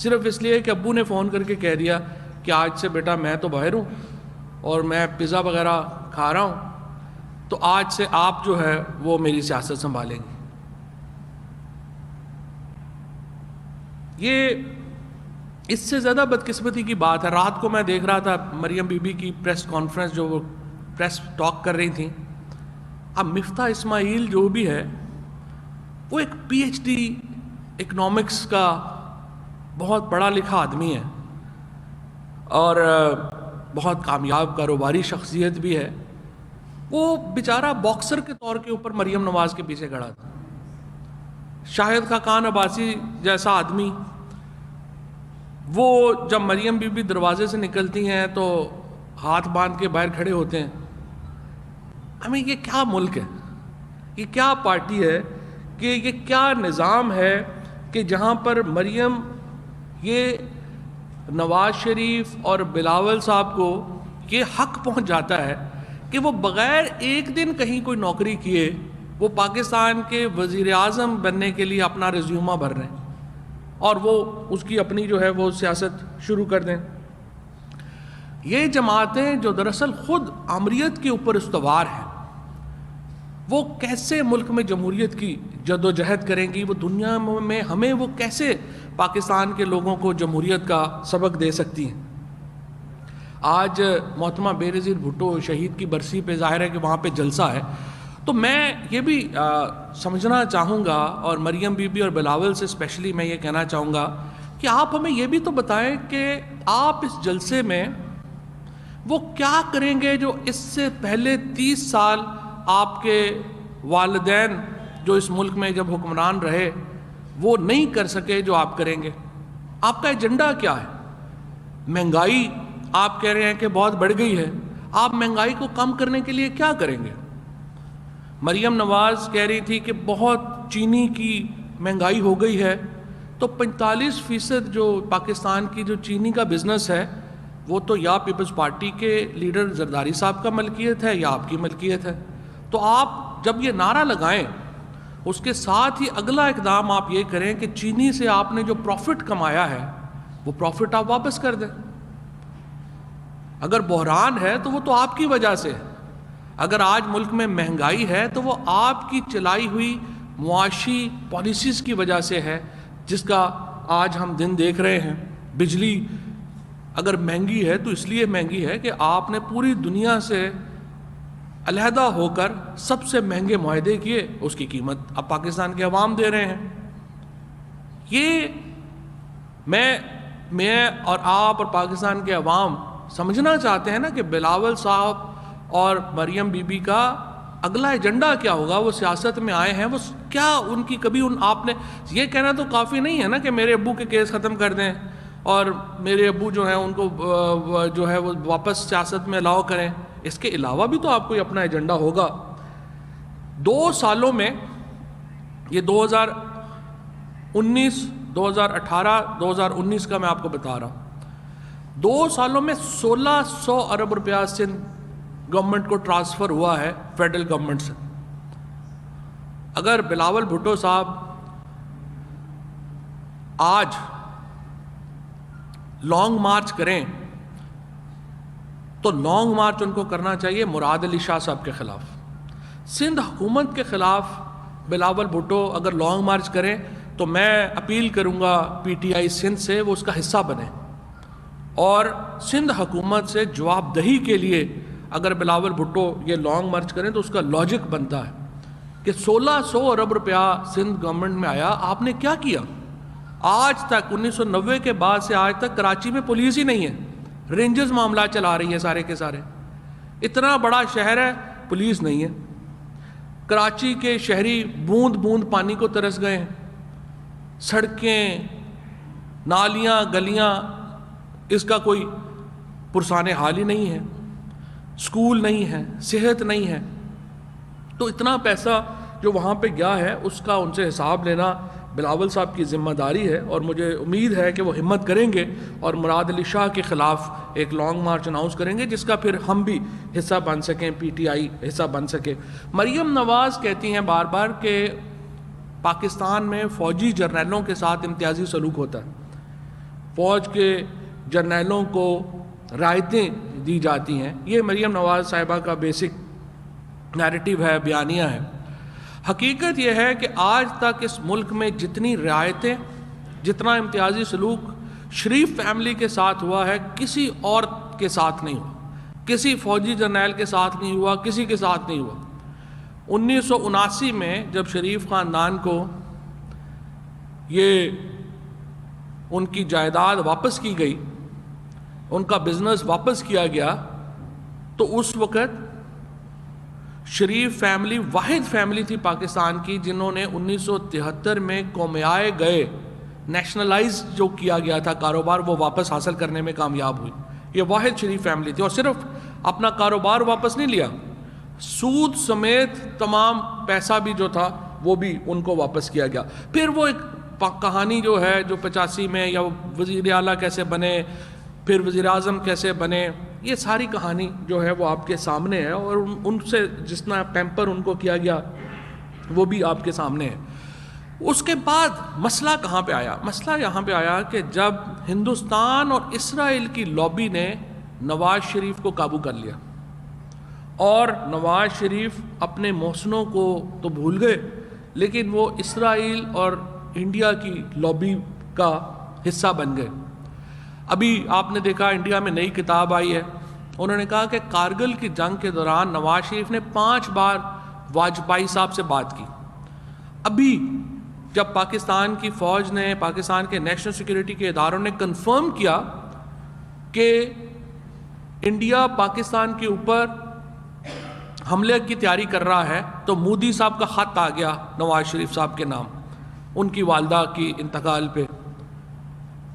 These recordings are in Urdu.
صرف اس لیے کہ ابو نے فون کر کے کہہ دیا کہ آج سے بیٹا میں تو باہر ہوں اور میں پیزا وغیرہ کھا رہا ہوں، تو آج سے آپ جو ہے وہ میری سیاست سنبھالیں گے۔ یہ اس سے زیادہ بدقسمتی کی بات ہے۔ رات کو میں دیکھ رہا تھا مریم بی بی کی پریس کانفرنس، جو وہ پریس ٹاک کر رہی تھیں۔ اب مفتاح اسماعیل جو بھی ہے وہ ایک پی ایچ ڈی اکنامکس کا بہت پڑھا لکھا آدمی ہے اور بہت کامیاب کاروباری شخصیت بھی ہے۔ وہ بیچارہ باکسر کے طور کے اوپر مریم نواز کے پیچھے کھڑا تھا۔ شاہد خاقان عباسی جیسا آدمی، وہ جب مریم بی بی دروازے سے نکلتی ہیں تو ہاتھ باندھ کے باہر کھڑے ہوتے ہیں۔ ہمیں یہ کیا ملک ہے، یہ کیا پارٹی ہے، کہ یہ کیا نظام ہے کہ جہاں پر مریم یہ نواز شریف اور بلاول صاحب کو یہ حق پہنچ جاتا ہے کہ وہ بغیر ایک دن کہیں کوئی نوکری کیے وہ پاکستان کے وزیر اعظم بننے کے لیے اپنا ریزیومہ بھر رہے ہیں اور وہ اس کی اپنی جو ہے وہ سیاست شروع کر دیں۔ یہ جماعتیں جو دراصل خود آمریت کے اوپر استوار ہیں، وہ کیسے ملک میں جمہوریت کی جد و جہد کریں گی؟ وہ دنیا میں ہمیں وہ کیسے پاکستان کے لوگوں کو جمہوریت کا سبق دے سکتی ہیں؟ آج محترمہ بے نظیر بھٹو شہید کی برسی پہ ظاہر ہے کہ وہاں پہ جلسہ ہے، تو میں یہ بھی سمجھنا چاہوں گا، اور مریم بی بی اور بلاول سے اسپیشلی میں یہ کہنا چاہوں گا کہ آپ ہمیں یہ بھی تو بتائیں کہ آپ اس جلسے میں وہ کیا کریں گے جو اس سے پہلے 30 سال آپ کے والدین جو اس ملک میں جب حکمران رہے وہ نہیں کر سکے جو آپ کریں گے؟ آپ کا ایجنڈا کیا ہے؟ مہنگائی آپ کہہ رہے ہیں کہ بہت بڑھ گئی ہے، آپ مہنگائی کو کم کرنے کے لیے کیا کریں گے؟ مریم نواز کہہ رہی تھی کہ بہت چینی کی مہنگائی ہو گئی ہے، تو 45% جو پاکستان کی جو چینی کا بزنس ہے وہ تو یا پیپلز پارٹی کے لیڈر زرداری صاحب کا ملکیت ہے یا آپ کی ملکیت ہے۔ تو آپ جب یہ نعرہ لگائیں اس کے ساتھ ہی اگلا اقدام آپ یہ کریں کہ چینی سے آپ نے جو پروفٹ کمایا ہے وہ پروفٹ آپ واپس کر دیں۔ اگر بحران ہے تو وہ تو آپ کی وجہ سے ہے، اگر آج ملک میں مہنگائی ہے تو وہ آپ کی چلائی ہوئی معاشی پالیسیز کی وجہ سے ہے، جس کا آج ہم دن دیکھ رہے ہیں۔ بجلی اگر مہنگی ہے تو اس لیے مہنگی ہے کہ آپ نے پوری دنیا سے علیحدہ ہو کر سب سے مہنگے معاہدے کیے، اس کی قیمت اب پاکستان کے عوام دے رہے ہیں۔ یہ میں اور آپ اور پاکستان کے عوام سمجھنا چاہتے ہیں نا کہ بلاول صاحب اور مریم بی بی کا اگلا ایجنڈا کیا ہوگا۔ وہ سیاست میں آئے ہیں، وہ کیا ان کی کبھی آپ نے یہ کہنا تو کافی نہیں ہے نا کہ میرے ابو کے کیس ختم کر دیں اور میرے ابو جو ہیں ان کو جو ہے وہ واپس سیاست میں الاؤ کریں۔ اس کے علاوہ بھی تو آپ کو اپنا ایجنڈا ہوگا۔ 2 سالوں میں، یہ 2019 2018 2019 کا میں آپ کو بتا رہا ہوں، 2 سالوں میں 1600 ارب روپیہ سندھ گورنمنٹ کو ٹرانسفر ہوا ہے فیڈرل گورنمنٹ سے۔ اگر بلاول بھٹو صاحب آج لانگ مارچ کریں تو لانگ مارچ ان کو کرنا چاہیے مراد علی شاہ صاحب کے خلاف۔ سندھ حکومت کے خلاف بلاول بھٹو اگر لانگ مارچ کریں تو میں اپیل کروں گا پی ٹی آئی سندھ سے وہ اس کا حصہ بنے، اور سندھ حکومت سے جواب دہی کے لیے اگر بلاول بھٹو یہ لانگ مارچ کریں تو اس کا لاجک بنتا ہے کہ 1600 ارب روپیہ سندھ گورنمنٹ میں آیا، آپ نے کیا کیا؟ آج تک 1990 کے بعد سے آج تک کراچی میں پولیس ہی نہیں ہے، رینجرز معاملات چلا رہی ہیں سارے کے سارے۔ اتنا بڑا شہر ہے، پولیس نہیں ہے۔ کراچی کے شہری بوند بوند پانی کو ترس گئے ہیں، سڑکیں، نالیاں، گلیاں، اس کا کوئی پرسان حال ہی نہیں ہے، سکول نہیں ہے، صحت نہیں ہے۔ تو اتنا پیسہ جو وہاں پہ گیا ہے اس کا ان سے حساب لینا بلاول صاحب کی ذمہ داری ہے، اور مجھے امید ہے کہ وہ ہمت کریں گے اور مراد علی شاہ کے خلاف ایک لانگ مارچ اناؤنس کریں گے جس کا پھر ہم بھی حصہ بن سکیں، پی ٹی آئی حصہ بن سکے۔ مریم نواز کہتی ہیں بار بار کہ پاکستان میں فوجی جرنیلوں کے ساتھ امتیازی سلوک ہوتا ہے۔ فوج کے جرنیلوں کو رعایتیں دی جاتی ہیں. یہ مریم نواز صاحبہ کا بیسک نیریٹو ہے, بیانیہ ہے. حقیقت یہ ہے کہ آج تک اس ملک میں جتنی رعایتیں, جتنا امتیازی سلوک شریف فیملی کے ساتھ ہوا ہے, کسی اور کے ساتھ نہیں ہوا, کسی فوجی جرنیل کے ساتھ نہیں ہوا, کسی کے ساتھ نہیں ہوا. 1979 میں جب شریف خاندان کو یہ ان کی جائیداد واپس کی گئی, ان کا بزنس واپس کیا گیا, تو اس وقت شریف فیملی واحد فیملی تھی پاکستان کی جنہوں نے 1973 میں قومیائے گئے نیشنلائز جو کیا گیا تھا کاروبار, وہ واپس حاصل کرنے میں کامیاب ہوئی. یہ واحد شریف فیملی تھی, اور صرف اپنا کاروبار واپس نہیں لیا, سود سمیت تمام پیسہ بھی جو تھا وہ بھی ان کو واپس کیا گیا. پھر وہ ایک کہانی جو ہے جو 85 میں یا وزیر اعلیٰ کیسے بنے, پھر وزیر اعظم کیسے بنے, یہ ساری کہانی جو ہے وہ آپ کے سامنے ہے, اور ان سے جتنا پیمپر ان کو کیا گیا وہ بھی آپ کے سامنے ہے. اس کے بعد مسئلہ کہاں پہ آیا؟ مسئلہ یہاں پہ آیا کہ جب ہندوستان اور اسرائیل کی لابی نے نواز شریف کو قابو کر لیا, اور نواز شریف اپنے محسنوں کو تو بھول گئے, لیکن وہ اسرائیل اور انڈیا کی لابی کا حصہ بن گئے. ابھی آپ نے دیکھا انڈیا میں نئی کتاب آئی ہے, انہوں نے کہا کہ کارگل کی جنگ کے دوران نواز شریف نے 5 بار واجپئی صاحب سے بات کی. ابھی جب پاکستان کی فوج نے, پاکستان کے نیشنل سیکیورٹی کے اداروں نے کنفرم کیا کہ انڈیا پاکستان کے اوپر حملے کی تیاری کر رہا ہے, تو مودی صاحب کا خط آ گیا نواز شریف صاحب کے نام, ان کی والدہ کی انتقال پہ.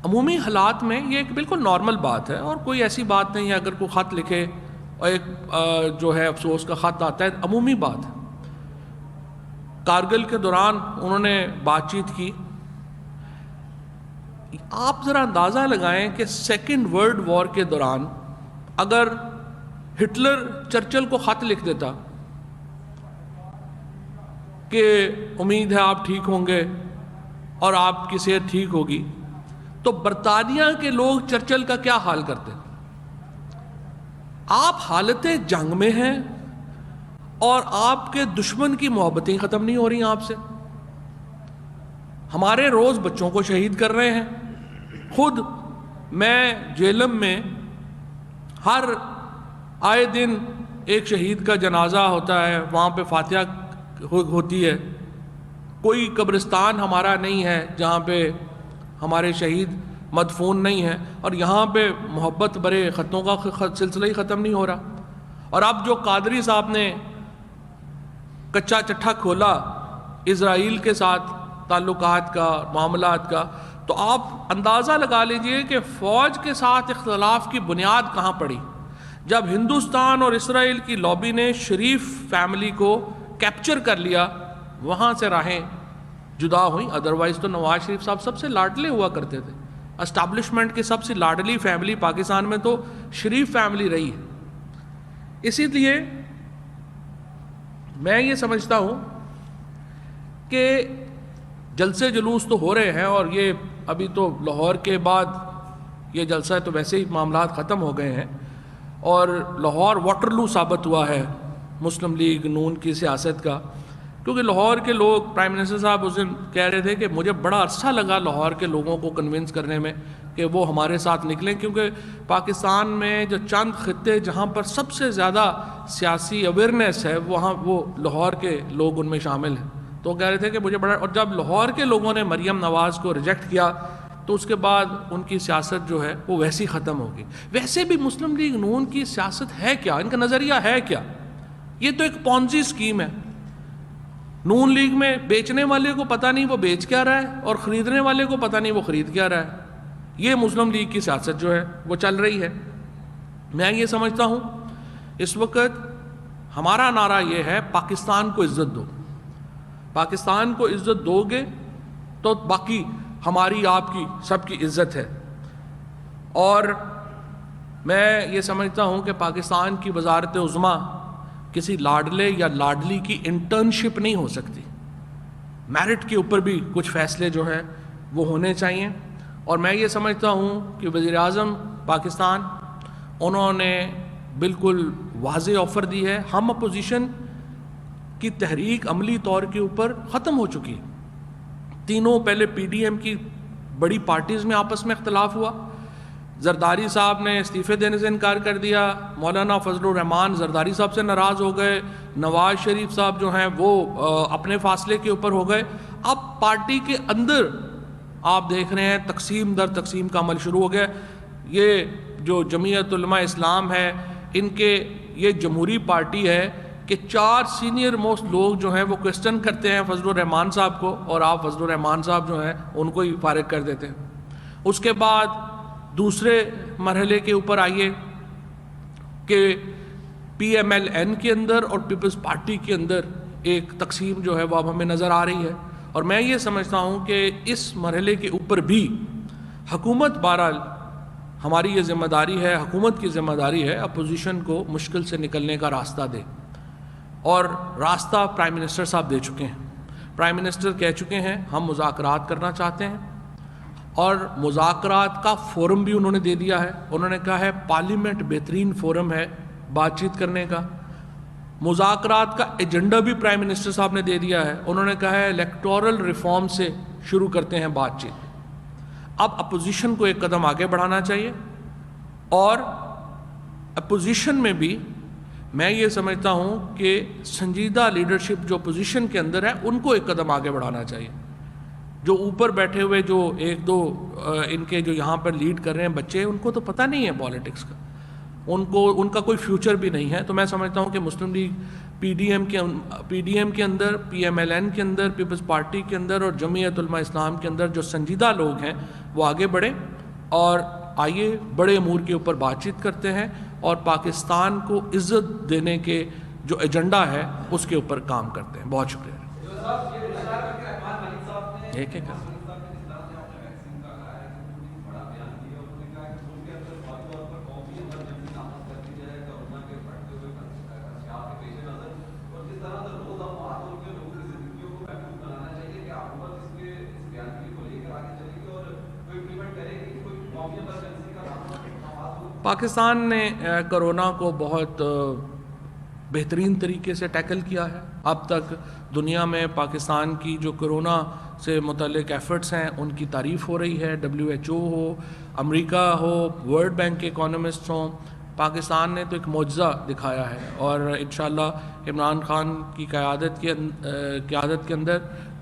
عمومی حالات میں یہ ایک بالکل نارمل بات ہے, اور کوئی ایسی بات نہیں ہے اگر کوئی خط لکھے اور ایک جو ہے افسوس کا خط آتا ہے, عمومی بات ہے. کارگل کے دوران انہوں نے بات چیت کی. آپ ذرا اندازہ لگائیں کہ سیکنڈ ورلڈ وار کے دوران اگر ہٹلر چرچل کو خط لکھ دیتا کہ امید ہے آپ ٹھیک ہوں گے اور آپ کی صحت ٹھیک ہوگی, تو برطانیہ کے لوگ چرچل کا کیا حال کرتے؟ آپ حالت جنگ میں ہیں اور آپ کے دشمن کی محبتیں ختم نہیں ہو رہی آپ سے. ہمارے روز بچوں کو شہید کر رہے ہیں. خود میں جیلم میں ہر آئے دن ایک شہید کا جنازہ ہوتا ہے, وہاں پہ فاتحہ ہوتی ہے. کوئی قبرستان ہمارا نہیں ہے جہاں پہ ہمارے شہید مدفون نہیں ہیں, اور یہاں پہ محبت برے خطوں کا سلسلہ ہی ختم نہیں ہو رہا. اور اب جو قادری صاحب نے کچا چٹھا کھولا اسرائیل کے ساتھ تعلقات کا, معاملات کا, تو آپ اندازہ لگا لیجئے کہ فوج کے ساتھ اختلاف کی بنیاد کہاں پڑی جب ہندوستان اور اسرائیل کی لابی نے شریف فیملی کو کیپچر کر لیا. وہاں سے راہیں جدا ہوئیں. ادروائز تو نواز شریف صاحب سب سے لاڈلے ہوا کرتے تھے. اسٹیبلشمنٹ کی سب سے لاڈلی فیملی پاکستان میں تو شریف فیملی رہی ہے. اسی لیے میں یہ سمجھتا ہوں کہ جلسے جلوس تو ہو رہے ہیں, اور یہ ابھی تو لاہور کے بعد یہ جلسہ ہے تو ویسے ہی معاملات ختم ہو گئے ہیں, اور لاہور واٹرلو ثابت ہوا ہے مسلم لیگ نون کی سیاست کا. کیونکہ لاہور کے لوگ, پرائم منسٹر صاحب اس دن کہہ رہے تھے کہ مجھے بڑا عرصہ لگا لاہور کے لوگوں کو کنونس کرنے میں کہ وہ ہمارے ساتھ نکلیں, کیونکہ پاکستان میں جو چند خطے جہاں پر سب سے زیادہ سیاسی اویئرنیس ہے وہاں وہ لاہور کے لوگ ان میں شامل ہیں. تو وہ کہہ رہے تھے کہ مجھے بڑا, اور جب لاہور کے لوگوں نے مریم نواز کو ریجیکٹ کیا تو اس کے بعد ان کی سیاست جو ہے وہ ویسی ختم ہوگی. ویسے بھی مسلم لیگ نون کی سیاست ہے کیا, ان کا نظریہ ہے کیا؟ یہ تو ایک پونزی اسکیم ہے. نون لیگ میں بیچنے والے کو پتہ نہیں وہ بیچ کیا رہا ہے, اور خریدنے والے کو پتہ نہیں وہ خرید کیا رہا ہے. یہ مسلم لیگ کی سیاست جو ہے وہ چل رہی ہے. میں یہ سمجھتا ہوں اس وقت ہمارا نعرہ یہ ہے پاکستان کو عزت دو. پاکستان کو عزت دو گے تو باقی ہماری آپ کی سب کی عزت ہے. اور میں یہ سمجھتا ہوں کہ پاکستان کی وزارت عظمیٰ کسی لاڈلے یا لاڈلی کی انٹرنشپ نہیں ہو سکتی. میرٹ کے اوپر بھی کچھ فیصلے جو ہیں وہ ہونے چاہیے. اور میں یہ سمجھتا ہوں کہ وزیر اعظم پاکستان انہوں نے بالکل واضح آفر دی ہے. ہم اپوزیشن کی تحریک عملی طور کے اوپر ختم ہو چکی. تینوں پہلے پی ڈی ایم کی بڑی پارٹیز میں آپس میں اختلاف ہوا. زرداری صاحب نے استعفے دینے سے انکار کر دیا. مولانا فضل الرحمان زرداری صاحب سے ناراض ہو گئے. نواز شریف صاحب جو ہیں وہ اپنے فاصلے کے اوپر ہو گئے. اب پارٹی کے اندر آپ دیکھ رہے ہیں تقسیم در تقسیم کا عمل شروع ہو گیا. یہ جو جمعیت علماء اسلام ہے ان کے یہ جمہوری پارٹی ہے کہ 4 سینئر موسٹ لوگ جو ہیں وہ کوسچن کرتے ہیں فضل الرحمان صاحب کو, اور آپ فضل الرحمان صاحب جو ہیں ان کو ہی فارغ کر دیتے ہیں. اس کے بعد دوسرے مرحلے کے اوپر آئیے کہ پی ایم ایل این کے اندر اور پیپلز پارٹی کے اندر ایک تقسیم جو ہے وہ اب ہمیں نظر آ رہی ہے. اور میں یہ سمجھتا ہوں کہ اس مرحلے کے اوپر بھی حکومت بہرحال ہماری یہ ذمہ داری ہے, حکومت کی ذمہ داری ہے اپوزیشن کو مشکل سے نکلنے کا راستہ دے. اور راستہ پرائم منسٹر صاحب دے چکے ہیں. پرائم منسٹر کہہ چکے ہیں ہم مذاکرات کرنا چاہتے ہیں, اور مذاکرات کا فورم بھی انہوں نے دے دیا ہے. انہوں نے کہا ہے پارلیمنٹ بہترین فورم ہے بات چیت کرنے کا. مذاکرات کا ایجنڈا بھی پرائم منسٹر صاحب نے دے دیا ہے. انہوں نے کہا ہے الیکٹورل ریفارم سے شروع کرتے ہیں بات چیت. اب اپوزیشن کو ایک قدم آگے بڑھانا چاہیے, اور اپوزیشن میں بھی میں یہ سمجھتا ہوں کہ سنجیدہ لیڈرشپ جو اپوزیشن کے اندر ہے ان کو ایک قدم آگے بڑھانا چاہیے. جو اوپر بیٹھے ہوئے جو 1-2 ان کے جو یہاں پر لیڈ کر رہے ہیں بچے, ان کو تو پتہ نہیں ہے پالیٹکس کا, ان کا کوئی فیوچر بھی نہیں ہے. تو میں سمجھتا ہوں کہ مسلم لیگ پی ڈی ایم کے اندر, پی ایم ایل این کے اندر, پیپلز پارٹی کے اندر اور جمعیت علماء اسلام کے اندر جو سنجیدہ لوگ ہیں وہ آگے بڑھیں, اور آئیے بڑے امور کے اوپر بات چیت کرتے ہیں, اور پاکستان کو عزت دینے کے جو ایجنڈا ہے اس کے اوپر کام کرتے ہیں. بہت شکریہ. پاکستان نے کرونا کو بہت بہترین طریقے سے ٹیکل کیا ہے. اب تک دنیا میں پاکستان کی جو کرونا سے متعلق ایفرٹس ہیں ان کی تعریف ہو رہی ہے. WHO who, America who, world bank کے اکانومسٹ ہوں, پاکستان نے تو ایک معجزہ دکھایا ہے. اور انشاءاللہ عمران خان کی قیادت کے اندر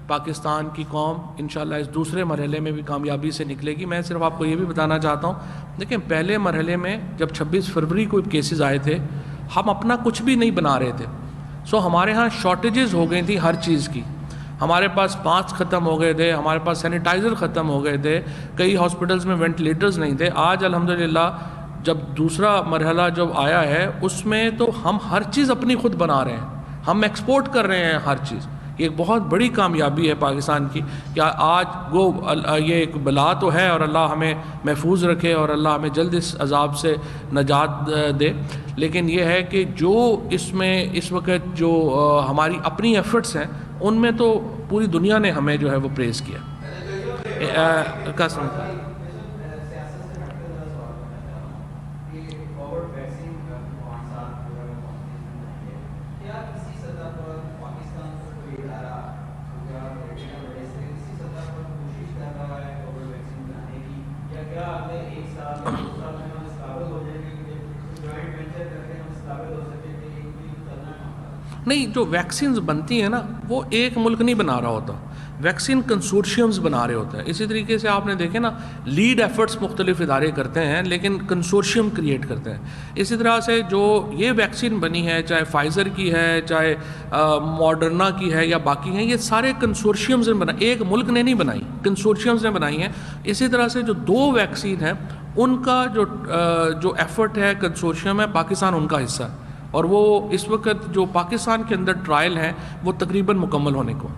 پاکستان کی قوم انشاءاللہ اس دوسرے مرحلے میں بھی کامیابی سے نکلے گی. میں صرف آپ کو یہ بھی بتانا چاہتا ہوں, دیکھیں پہلے مرحلے میں جب 26 فروری کو کیسز آئے تھے ہم اپنا کچھ بھی نہیں بنا رہے تھے. ہمارے ہاں شارٹیجز ہو گئی تھی ہر چیز کی. ہمارے پاس ماسک ختم ہو گئے تھے, ہمارے پاس سینیٹائزر ختم ہو گئے تھے, کئی ہاسپٹلز میں وینٹیلیٹرز نہیں تھے. آج الحمدللہ جب دوسرا مرحلہ جب آیا ہے اس میں تو ہم ہر چیز اپنی خود بنا رہے ہیں, ہم ایکسپورٹ کر رہے ہیں ہر چیز. یہ ایک بہت بڑی کامیابی ہے پاکستان کی کہ آج یہ ایک بلا تو ہے, اور اللہ ہمیں محفوظ رکھے اور اللہ ہمیں جلد اس عذاب سے نجات دے. لیکن یہ ہے کہ جو اس میں اس وقت جو ہماری اپنی ایفرٹس ہیں ان میں تو پوری دنیا نے ہمیں جو ہے وہ پریز کیا. قسم نہیں, جو ویکسینز بنتی ہیں نا وہ ایک ملک نہیں بنا رہا ہوتا, ویکسین کنسورشیمز بنا رہے ہوتے ہیں. اسی طریقے سے آپ نے دیکھے نا لیڈ ایفرٹس مختلف ادارے کرتے ہیں لیکن کنسورشیم کریٹ کرتے ہیں. اسی طرح سے جو یہ ویکسین بنی ہے, چاہے فائزر کی ہے, چاہے ماڈرنا کی ہے یا باقی ہیں, یہ سارے کنسورشیمز نے بنائی, ایک ملک نے نہیں بنائی, کنسورشیمز نے بنائی ہیں. اسی طرح سے جو 2 ویکسین ہیں ان کا جو ایفرٹ ہے کنسورشیم ہے, پاکستان ان کا حصہ ہے, اور وہ اس وقت جو پاکستان کے اندر ٹرائل ہیں وہ تقریباً مکمل ہونے کو.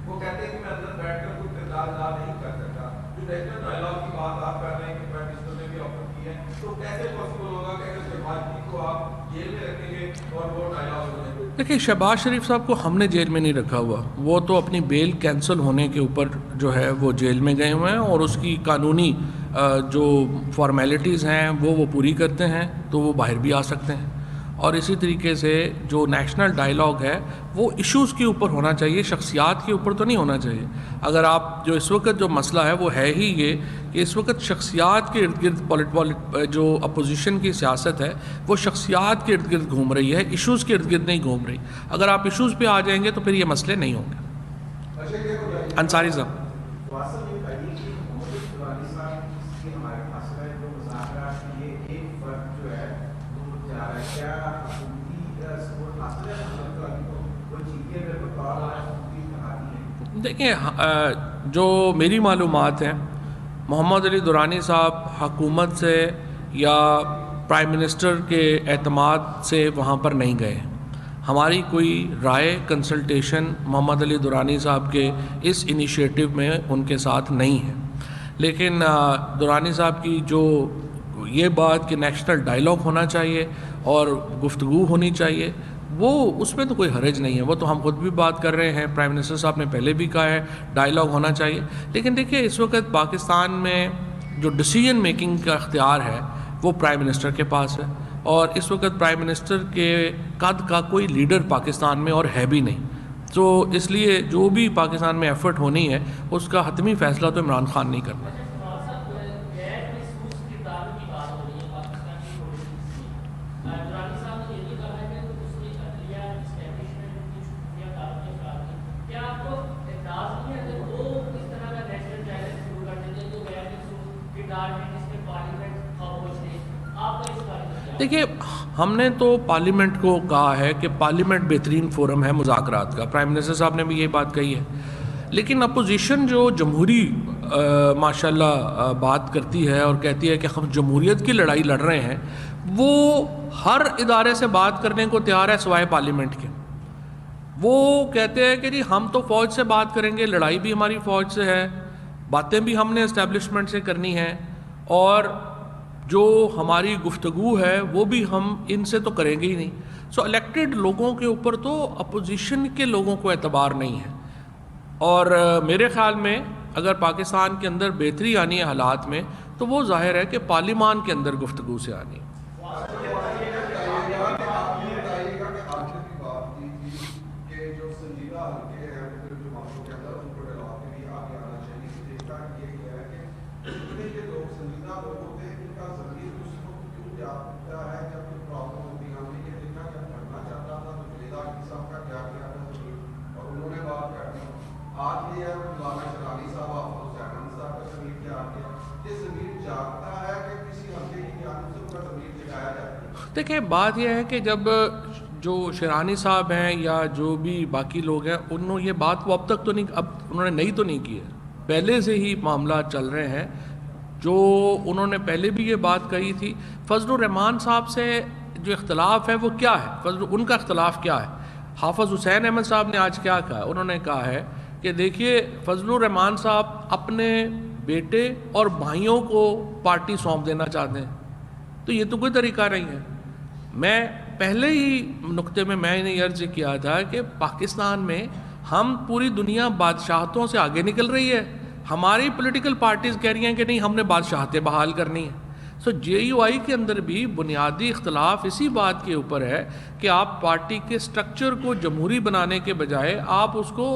وہ کہتے ہیں کہ میں اندر بیٹھ کر کوئی کردار ادا نہیں کر سکتا, نیشنل ڈائلاگ کی بات آپ کر رہے ہیں کہ پرائم منسٹر نے بھی آفر کی ہے, تو کیسے پاسبل ہوگا کہ اگر شہباز شریف کو آپ جیل میں رکھیں گے اور وہ ڈائلاگ ہو جائیں گے؟ دیکھیے شہباز شریف صاحب کو ہم نے جیل میں نہیں رکھا ہوا, وہ تو اپنی بیل کینسل ہونے کے اوپر جو ہے وہ جیل میں گئے ہوئے ہیں, اور اس کی قانونی جو فارمیلٹیز ہیں وہ پوری کرتے ہیں تو وہ باہر بھی آ سکتے ہیں. اور اسی طریقے سے جو نیشنل ڈائلاگ ہے وہ ایشوز کے اوپر ہونا چاہیے, شخصیات کے اوپر تو نہیں ہونا چاہیے. اگر آپ جو اس وقت جو مسئلہ ہے وہ ہے ہی یہ کہ اس وقت شخصیات کے ارد گرد جو اپوزیشن کی سیاست ہے وہ شخصیات کے ارد گرد گھوم رہی ہے, ایشوز کے ارد گرد نہیں گھوم رہی. اگر آپ ایشوز پہ آ جائیں گے تو پھر یہ مسئلے نہیں ہوں گے. انصاری صاحب دیکھیں, جو میری معلومات ہیں محمد علی درانی صاحب حکومت سے یا پرائم منسٹر کے اعتماد سے وہاں پر نہیں گئے. ہماری کوئی رائے کنسلٹیشن محمد علی درانی صاحب کے اس انیشیٹو میں ان کے ساتھ نہیں ہے. لیکن درانی صاحب کی جو یہ بات کہ نیشنل ڈائلاگ ہونا چاہیے اور گفتگو ہونی چاہیے, وہ اس میں تو کوئی حرج نہیں ہے. وہ تو ہم خود بھی بات کر رہے ہیں, پرائم منسٹر صاحب نے پہلے بھی کہا ہے ڈائلاگ ہونا چاہیے. لیکن دیکھیے اس وقت پاکستان میں جو ڈیسیجن میکنگ کا اختیار ہے وہ پرائم منسٹر کے پاس ہے, اور اس وقت پرائم منسٹر کے قد کا کوئی لیڈر پاکستان میں اور ہے بھی نہیں. تو اس لیے جو بھی پاکستان میں ایفرٹ ہونی ہے اس کا حتمی فیصلہ تو عمران خان نہیں کرنا. دیکھیے ہم نے تو پارلیمنٹ کو کہا ہے کہ پارلیمنٹ بہترین فورم ہے مذاکرات کا, پرائم منسٹر صاحب نے بھی یہ بات کہی ہے. لیکن اپوزیشن جو جمہوری ماشاءاللہ بات کرتی ہے اور کہتی ہے کہ ہم جمہوریت کی لڑائی لڑ رہے ہیں, وہ ہر ادارے سے بات کرنے کو تیار ہے سوائے پارلیمنٹ کے. وہ کہتے ہیں کہ جی ہم تو فوج سے بات کریں گے, لڑائی بھی ہماری فوج سے ہے, باتیں بھی ہم نے اسٹیبلشمنٹ سے کرنی ہیں, اور جو ہماری گفتگو ہے وہ بھی ہم ان سے تو کریں گے ہی نہیں. سو الیکٹڈ لوگوں کے اوپر تو اپوزیشن کے لوگوں کو اعتبار نہیں ہے. اور میرے خیال میں اگر پاکستان کے اندر بہتری آنی ہے حالات میں تو وہ ظاہر ہے کہ پارلیمان کے اندر گفتگو سے آنی ہے. دیکھیں بات یہ ہے کہ جب جو شیرانی صاحب ہیں یا جو بھی باقی لوگ ہیں انہوں یہ بات وہ اب تک تو نہیں, اب انہوں نے نئی تو نہیں کی ہے, پہلے سے ہی معاملات چل رہے ہیں. جو انہوں نے پہلے بھی یہ بات کہی تھی. فضل الرحمان صاحب سے جو اختلاف ہے وہ کیا ہے, ان کا اختلاف کیا ہے؟ حافظ حسین احمد صاحب نے آج کیا کہا, انہوں نے کہا ہے کہ دیکھیے فضل الرحمان صاحب اپنے بیٹے اور بھائیوں کو پارٹی سونپ دینا چاہتے ہیں, تو یہ تو کوئی طریقہ نہیں ہے. میں پہلے ہی نقطے میں نے عرض کیا تھا کہ پاکستان میں ہم پوری دنیا بادشاہتوں سے آگے نکل رہی ہے, ہماری پولیٹیکل پارٹیز کہہ رہی ہیں کہ نہیں ہم نے بادشاہتیں بحال کرنی ہیں. سو جے یو آئی کے اندر بھی بنیادی اختلاف اسی بات کے اوپر ہے کہ آپ پارٹی کے سٹرکچر کو جمہوری بنانے کے بجائے آپ اس کو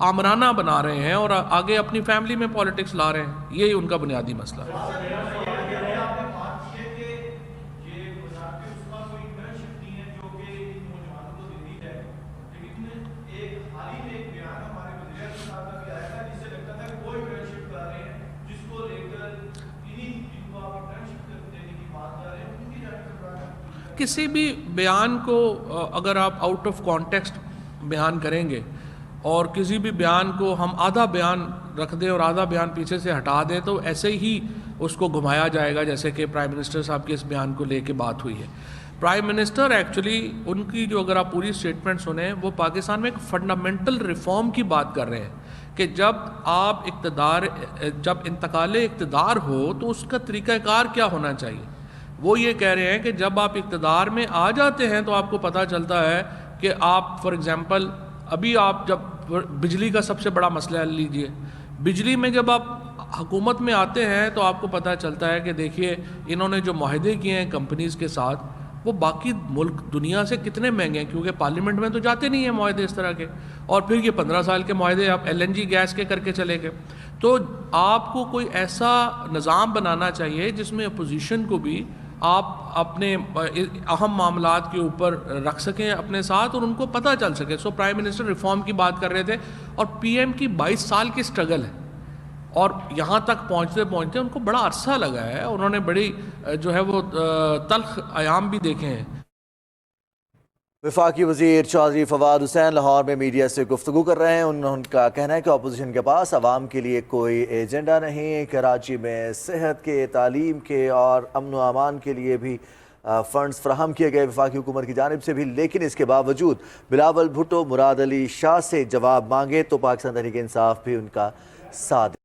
آمرانہ بنا رہے ہیں اور آگے اپنی فیملی میں پالیٹکس لا رہے ہیں. یہی ان کا بنیادی مسئلہ ہے. کسی بھی بیان کو اگر آپ آؤٹ آف کانٹیکسٹ بیان کریں گے اور کسی بھی بیان کو ہم آدھا بیان رکھ دیں اور آدھا بیان پیچھے سے ہٹا دیں تو ایسے ہی اس کو گھمایا جائے گا جیسے کہ پرائم منسٹر صاحب کے اس بیان کو لے کے بات ہوئی ہے. پرائم منسٹر ایکچولی ان کی جو اگر آپ پوری اسٹیٹمنٹ سنیں وہ پاکستان میں ایک فنڈامنٹل ریفارم کی بات کر رہے ہیں کہ جب انتقال اقتدار ہو تو اس کا طریقہ کار کیا ہونا چاہیے. وہ یہ کہہ رہے ہیں کہ جب آپ اقتدار میں آ جاتے ہیں تو آپ کو پتہ چلتا ہے کہ آپ فار ایگزامپل ابھی آپ جب بجلی کا سب سے بڑا مسئلہ لیجئے, بجلی میں جب آپ حکومت میں آتے ہیں تو آپ کو پتہ چلتا ہے کہ دیکھیے انہوں نے جو معاہدے کیے ہیں کمپنیز کے ساتھ وہ باقی ملک دنیا سے کتنے مہنگے ہیں, کیونکہ پارلیمنٹ میں تو جاتے نہیں ہیں معاہدے اس طرح کے, اور پھر یہ 15 سال کے معاہدے آپ LNG گیس کے کر کے چلے گئے. تو آپ کو کوئی ایسا نظام بنانا چاہیے جس میں اپوزیشن کو بھی آپ اپنے اہم معاملات کے اوپر رکھ سکیں اپنے ساتھ اور ان کو پتہ چل سکے. سو پرائم منسٹر ریفارم کی بات کر رہے تھے اور PM کی 22 سال کی سٹرگل ہے اور یہاں تک پہنچتے ان کو بڑا عرصہ لگا ہے, انہوں نے بڑی جو ہے وہ تلخ ایام بھی دیکھے ہیں. وفاقی وزیر چودھری فواد حسین لاہور میں میڈیا سے گفتگو کر رہے ہیں. ان کا کہنا ہے کہ اپوزیشن کے پاس عوام کے لیے کوئی ایجنڈا نہیں. کراچی میں صحت کے, تعلیم کے اور امن و امان کے لیے بھی فنڈز فراہم کیے گئے وفاقی حکومت کی جانب سے بھی, لیکن اس کے باوجود بلاول بھٹو مراد علی شاہ سے جواب مانگے تو پاکستان تحریک انصاف بھی ان کا ساتھ